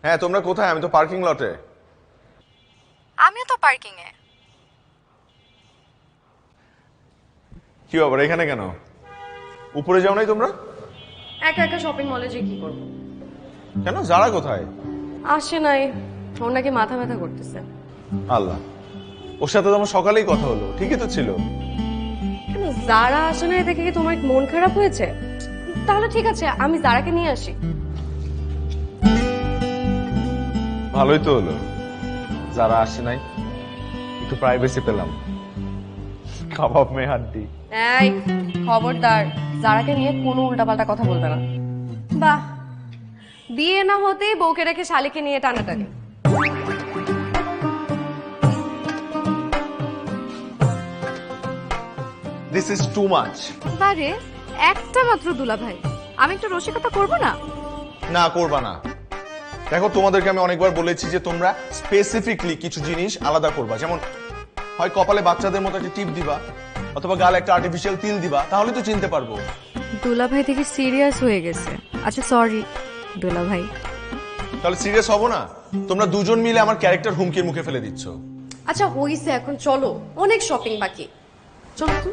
হ্যাঁ, তোমরা কোথায়? আমি তো পার্কিং লটে। আমিও তো পার্কিং এ। কি ব্যাপার, এখানে কেন? উপরে যাও নাই তোমরা? একা একা শপিং মলে যে কি করবো? কেন, যারা কোথায়? আসে নাই, ওর নাকি মাথা ব্যথা করতেছে। আল্লাহ, ওর সাথে তো আমার সকালেই কথা হলো, ঠিকই তো ছিল। কেন যারা আসে নাই দেখে কি তোমার মন খারাপ হয়েছে? তাহলে ঠিক আছে, আমি যারাকে নিয়ে আসি। ভালোই তো হলো, যারা আসে নাই, একটু প্রাইভেসি পেলাম। কাবাব মে হাড্ডি। এই খবরদার, যারাকে নিয়ে কোনো উল্টাপাল্টা কথা বলবে না। বাহ, বিয়ে না হতেই বউকে রেখে শালিকে নিয়ে টানাটানি। This is too much. বারে একটা মাত্র দুলাভাই, আমি একটু রসিকতা করব না? না, করবা না। দেখো, তোমাদেরকে আমি অনেকবার বলেছি যে তোমরা স্পেসিফিকলি কিছু জিনিস আলাদা করবা, যেমন হয় কপালে বাচ্চাদের মতো একটা টিপ দিবা, অথবা গালে একটা আর্টিফিশিয়াল তিল দিবা, তাহলে তো চিনতে পারবো। দুলাভাই দেখি সিরিয়াস হয়ে গেছে। আচ্ছা সরি দুলাভাই। তাহলে সিরিয়াস হবো না? তোমরা দুজন মিলে আমার ক্যারেক্টার হুমকির মুখে ফেলে দিচ্ছ। আচ্ছা হইছে, এখন চলো, অনেক শপিং বাকি। চলো তো।